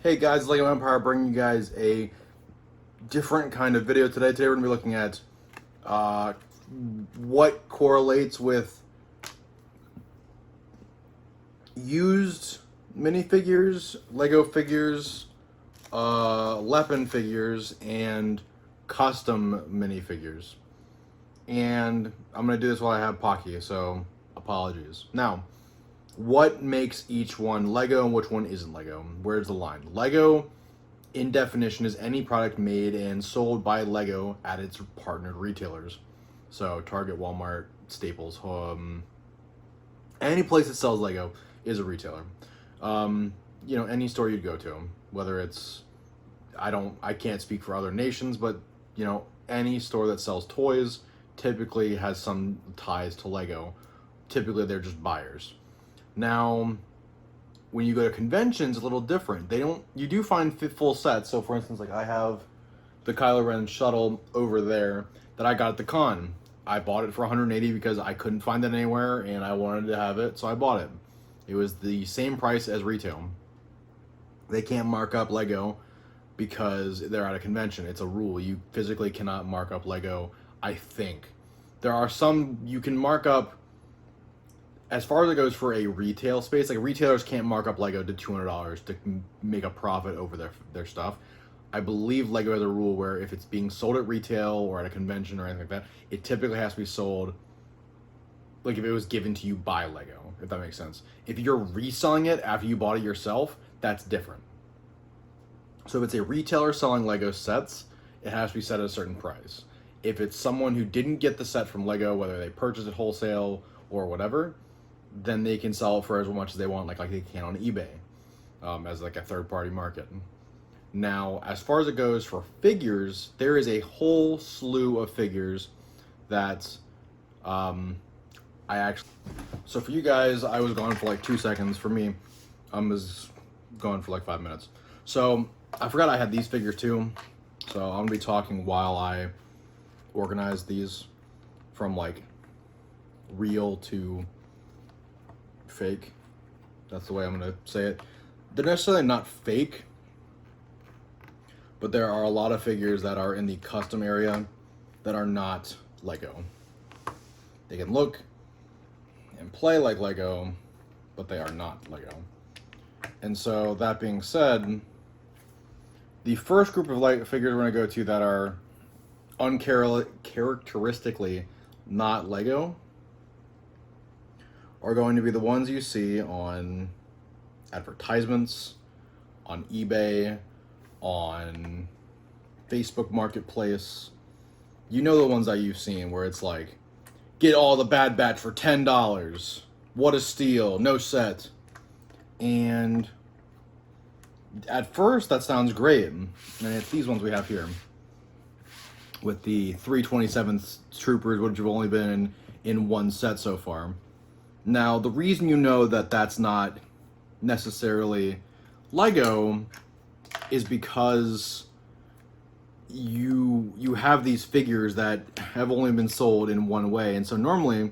Hey guys, it's Lego Empire bringing you guys a different kind of video today. Today we're going to be looking at what correlates with used minifigures, Lego figures, LEPIN figures, and custom minifigures. And I'm going to do this while I have Pocky, so apologies. Now, what makes each one Lego and which one isn't Lego? Where's the line? Lego, in definition, is any product made and sold by Lego at its partnered retailers. So Target, Walmart, Staples, any place that sells Lego is a retailer. Any store you'd go to, whether it's, I can't speak for other nations, but any store that sells toys typically has some ties to Lego. Typically, they're just buyers. Now, when you go to conventions, a little different. You do find full sets. So, for instance, like I have the Kylo Ren shuttle over there that I got at the con. I bought it for $180 because I couldn't find it anywhere and I wanted to have it, so I bought it. It was the same price as retail. They can't mark up Lego because they're at a convention. It's a rule. You physically cannot mark up Lego, I think. There are some you can mark up. As far as it goes for a retail space, like retailers can't mark up Lego to $200 to make a profit over their stuff. I believe Lego has a rule where if it's being sold at retail or at a convention or anything like that, it typically has to be sold like if it was given to you by Lego, if that makes sense. If you're reselling it after you bought it yourself, that's different. So if it's a retailer selling Lego sets, it has to be set at a certain price. If it's someone who didn't get the set from Lego, whether they purchased it wholesale or whatever, then they can sell it for as much as they want, like they can on eBay, as like a third-party market. Now, as far as it goes for figures, there is a whole slew of figures that So for you guys, I was gone for like 2 seconds. For me, I was gone for like 5 minutes. So I forgot I had these figures too. So I'm gonna be talking while I organize these from like real to fake. That's the way I'm gonna say it. They're necessarily not fake, but there are a lot of figures that are in the custom area that are not Lego. They can look and play like Lego, but they are not Lego. And so that being said, the first group of figures we're gonna go to that are uncharacteristically not Lego are going to be the ones you see on advertisements, on eBay, on Facebook Marketplace. You know the ones that you've seen where it's like, get all the Bad Batch for $10. What a steal, no set. And at first that sounds great. And it's these ones we have here. With the 327th Troopers, which have only been in one set so far. Now, the reason you know that that's not necessarily Lego is because you have these figures that have only been sold in one way. And so normally,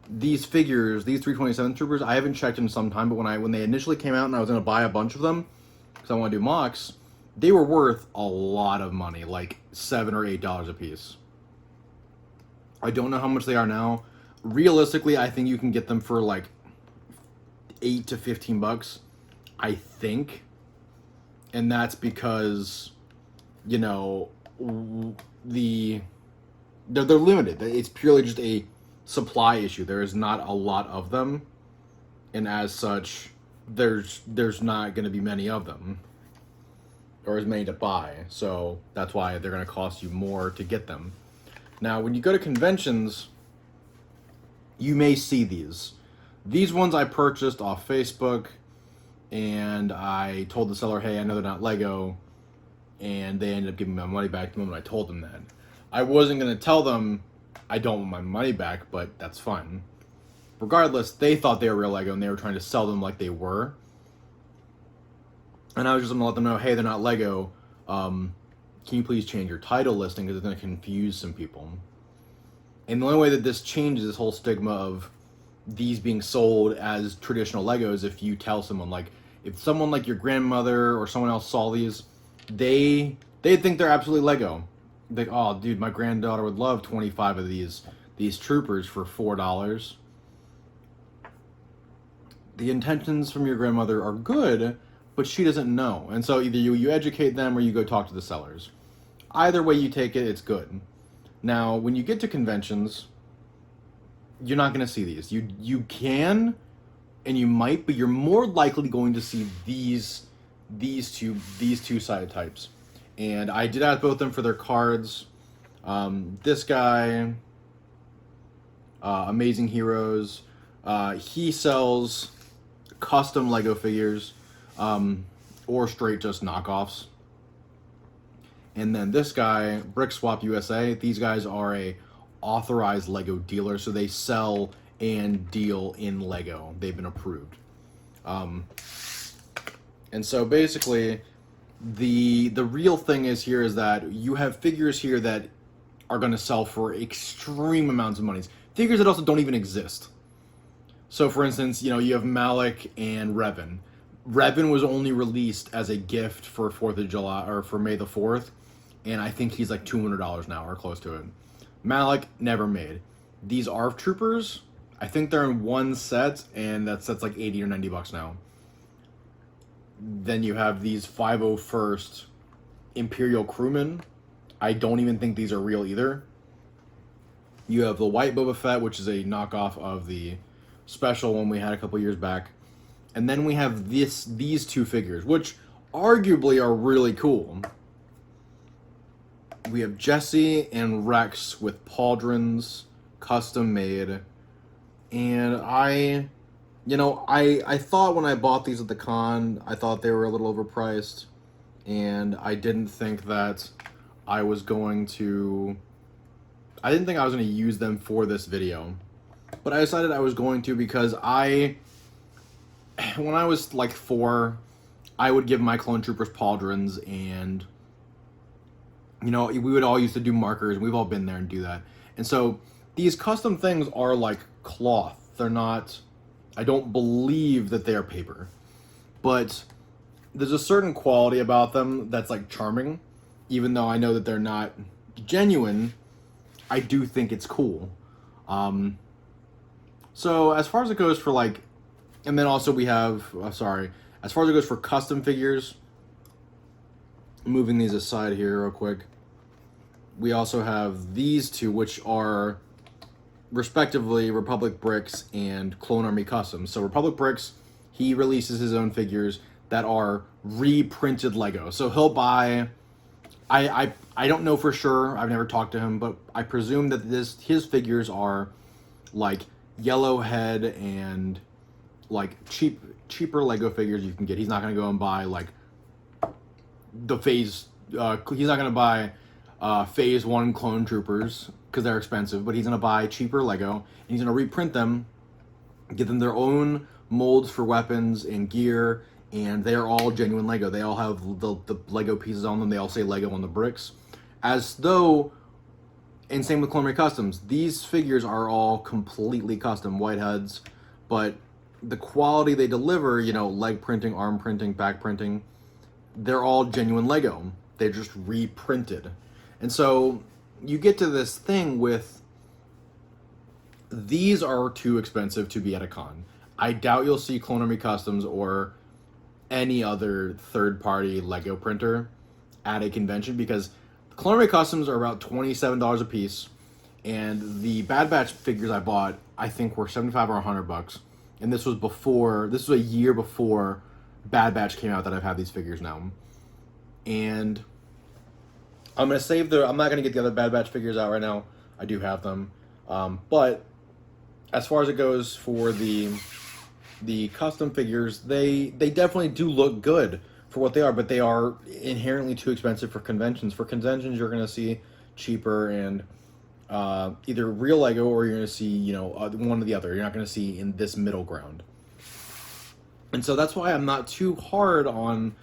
these figures, these 327 Troopers, I haven't checked in some time, but when they initially came out and I was going to buy a bunch of them, because I want to do mocks, they were worth a lot of money, like $7 or $8 a piece. I don't know how much they are now. Realistically, I think you can get them for like $8 to $15, I think. And that's because, they're limited. It's purely just a supply issue. There is not a lot of them. And as such, there's not going to be many of them. Or as many to buy. So that's why they're going to cost you more to get them. Now, when you go to conventions, you may see these. These ones I purchased off Facebook, and I told the seller, hey, I know they're not Lego, and they ended up giving me my money back the moment I told them that. I wasn't going to tell them I don't want my money back, but that's fine. Regardless, they thought they were real Lego, and they were trying to sell them like they were. And I was just going to let them know, hey, they're not Lego. Can you please change your title listing, because it's going to confuse some people. And the only way that this changes this whole stigma of these being sold as traditional Legos, if you tell someone, like, if someone like your grandmother or someone else saw these, they think they're absolutely Lego. Like, oh, dude, my granddaughter would love 25 of these troopers for $4. The intentions from your grandmother are good, but she doesn't know. And so either you educate them or you go talk to the sellers. Either way you take it, it's good. Now, when you get to conventions, you're not going to see these. You can, and you might, but you're more likely going to see these two-sided types. And I did ask both of them for their cards. This guy, Amazing Heroes, he sells custom Lego figures, or straight just knockoffs. And then this guy, Brick Swap USA, these guys are a authorized Lego dealer, so they sell and deal in Lego. They've been approved. And so basically, the real thing is that you have figures here that are going to sell for extreme amounts of money. Figures that also don't even exist. So for instance, you have Malik and Revan. Revan was only released as a gift for 4th of July, or for May the 4th, and I think he's like $200 now, or close to it. Malik, never made. These ARF Troopers, I think they're in one set, and that's like 80 or 90 bucks now. Then you have these 501st Imperial Crewmen. I don't even think these are real either. You have the White Boba Fett, which is a knockoff of the special one we had a couple years back. And then we have these two figures, which arguably are really cool. We have Jesse and Rex with pauldrons, custom made. And I thought when I bought these at the con, I thought they were a little overpriced. And I didn't think that I was going to use them for this video. But I decided I was going to because when I was like 4, I would give my clone troopers pauldrons, and we would all used to do markers, and we've all been there and do that. And so these custom things are like cloth. They're not, I don't believe that they are paper. But there's a certain quality about them that's like charming. Even though I know that they're not genuine, I do think it's cool. So as far as it goes for like, and then also we have, as far as it goes for custom figures, moving these aside here real quick, we also have these two, which are respectively Republic Bricks and Clone Army Customs. So Republic Bricks, he releases his own figures that are reprinted Lego. So he'll buy, I don't know for sure, I've never talked to him, but I presume that his figures are like Yellowhead and like cheaper Lego figures you can get. He's not going to go and buy like the phase, he's not going to buy phase 1 clone troopers because they're expensive, but he's going to buy cheaper Lego, and he's going to reprint them, give them their own molds for weapons and gear, and they are all genuine Lego. They all have the Lego pieces on them. They all say Lego on the bricks. As though, and same with Clone Army Customs, these figures are all completely custom whiteheads, but the quality they deliver, leg printing, arm printing, back printing, they're all genuine Lego. They're just reprinted. And so you get to this thing with, these are too expensive to be at a con. I doubt you'll see Clone Army Customs or any other third-party Lego printer at a convention, because Clone Army Customs are about $27 a piece, and the Bad Batch figures I bought, I think, were $75 or $100. And this was a year before Bad Batch came out that I've had these figures now. And I'm going to save I'm not going to get the other Bad Batch figures out right now. I do have them. But as far as it goes for the custom figures, they definitely do look good for what they are, but they are inherently too expensive for conventions. For conventions, you're going to see cheaper and either real Lego, or you're going to see, one or the other. You're not going to see in this middle ground. And so that's why I'm not too hard on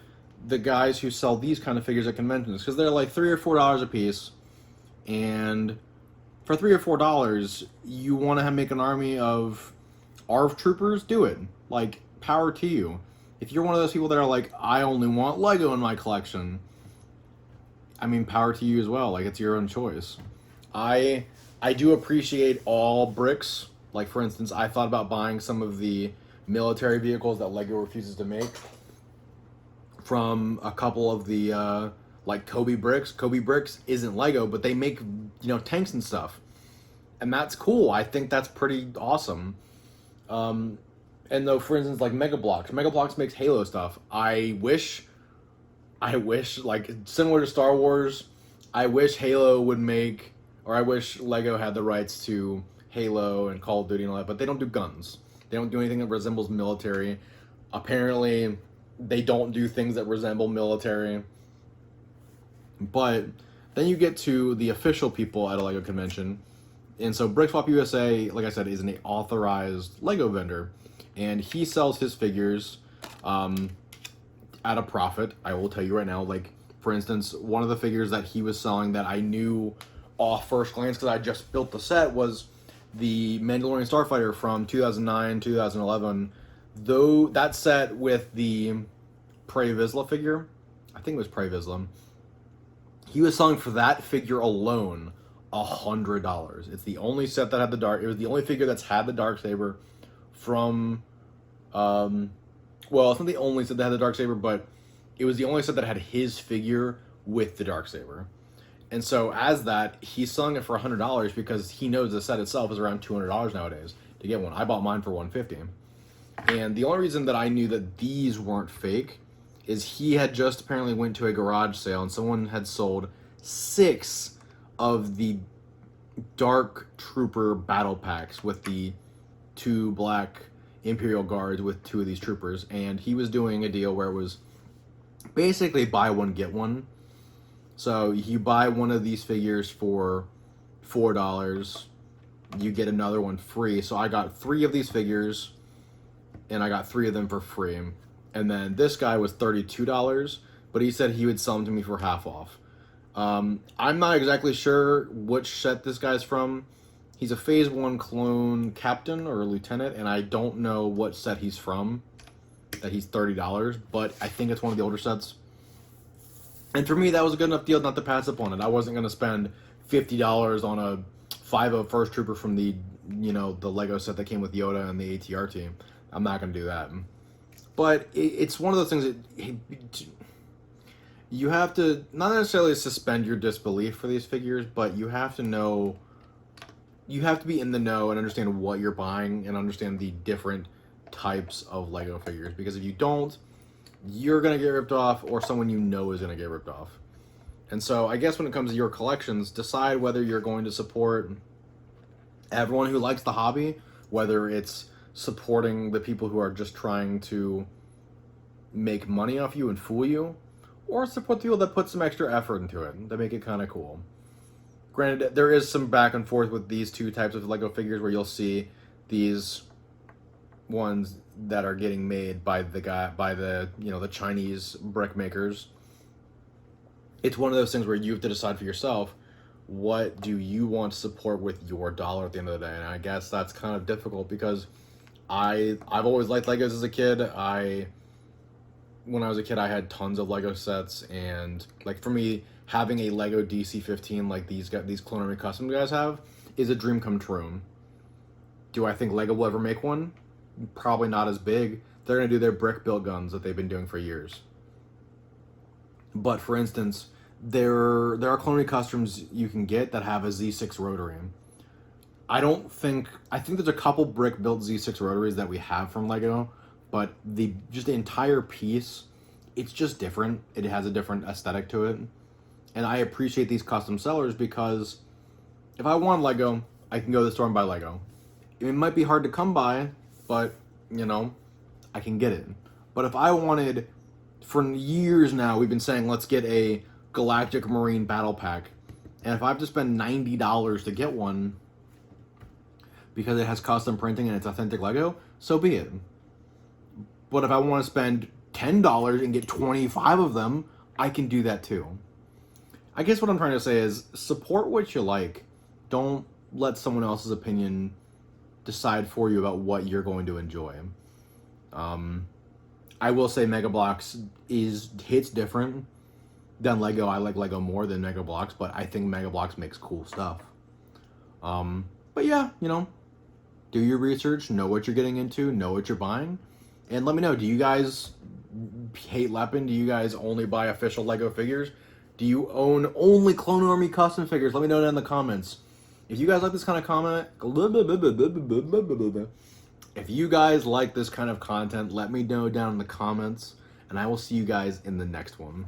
the guys who sell these kind of figures at conventions, because they're like $3 or $4 a piece, and for $3 or $4, you want to make an army of ARF troopers? Do it. Like, power to you. if you're one of those people that are like, I only want Lego in my collection, I mean, power to you as well. Like, it's your own choice. I do appreciate all bricks. Like, for instance, I thought about buying some of the military vehicles that Lego refuses to make from a couple of the like Kobe bricks. Kobe bricks isn't Lego, but they make, you know, tanks and stuff, and that's cool. I think that's pretty awesome. And though, for instance, like Mega Bloks makes Halo stuff. I wish, like, similar to Star Wars, I wish Halo would make, or I wish Lego had the rights to Halo and Call of Duty and all that, but they don't do guns. They don't do anything that resembles military. Apparently, they don't do things that resemble military. But then you get to the official people at a Lego convention. And so BrickSwap USA, like I said, is an authorized Lego vendor. And he sells his figures at a profit. I will tell you right now, like, for instance, one of the figures that he was selling that I knew off first glance because I just built the set was the Mandalorian Starfighter from 2009, 2011. Though that set with the Prey Vizsla figure, I think it was Prey Vizsla, he was selling for that figure alone $100. It's the only set that had the dark. It was the only figure that's had the Darksaber from. Well, it's not the only set that had the Darksaber, but it was the only set that had his figure with the Darksaber. And so, as that, he's selling it for $100 because he knows the set itself is around $200 nowadays to get one. I bought mine for $150. And the only reason that I knew that these weren't fake is he had just apparently went to a garage sale and someone had sold 6 of the Dark Trooper battle packs with the 2 black Imperial Guards with 2 of these troopers. And he was doing a deal where it was basically buy one, get one. So you buy one of these figures for $4, you get another one free. So I got 3 of these figures, and I got 3 of them for free. And then this guy was $32, but he said he would sell them to me for half off. I'm not exactly sure which set this guy's from. He's a Phase 1 clone captain or lieutenant, and I don't know what set he's from, that he's $30, but I think it's one of the older sets. And for me, that was a good enough deal not to pass up on it. I wasn't going to spend $50 on a 5.0 First Trooper from the, you know, the Lego set that came with Yoda and the ATR team. I'm not going to do that. But it's one of those things that you have to not necessarily suspend your disbelief for these figures, but you have to know, you have to be in the know and understand what you're buying and understand the different types of Lego figures. Because if you don't, you're going to get ripped off, or someone you know is going to get ripped off. And so I guess when it comes to your collections, decide whether you're going to support everyone who likes the hobby, whether it's supporting the people who are just trying to make money off you and fool you, or support the people that put some extra effort into it, that make it kind of cool. Granted, there is some back and forth with these 2 types of Lego figures where you'll see these ones that are getting made by the you know, the Chinese brick makers. It's one of those things where you have to decide for yourself, what do you want to support with your dollar at the end of the day? And I guess that's kind of difficult because I've always liked Legos as a kid. When I was a kid, I had tons of Lego sets, and like for me, having a Lego DC-15 like these Clone Army Custom guys have is a dream come true. Do I think Lego will ever make one? Probably not as big. They're gonna do their brick built guns that they've been doing for years. But for instance, there are Clone Army Customs you can get that have a Z6 rotary. I think there's a couple brick built Z6 rotaries that we have from Lego, but the entire piece, it's just different. It has a different aesthetic to it. And I appreciate these custom sellers because if I want Lego, I can go to the store and buy Lego. It might be hard to come by, but, you know, I can get it. But if I wanted, for years now, we've been saying, let's get a Galactic Marine Battle Pack. And if I have to spend $90 to get one because it has custom printing and it's authentic Lego, so be it. But if I want to spend $10 and get 25 of them, I can do that too. I guess what I'm trying to say is support what you like. Don't let someone else's opinion decide for you about what you're going to enjoy. I will say Mega Bloks hits different than Lego. I like Lego more than Mega Bloks, but I think Mega Bloks makes cool stuff. But yeah, you know, do your research, know what you're getting into, know what you're buying, and let me know. Do you guys hate Lepin? Do you guys only buy official Lego figures? Do you own only Clone Army custom figures? Let me know down in the comments. If you guys like this kind of comment, if you guys like this kind of content, let me know down in the comments, and I will see you guys in the next one.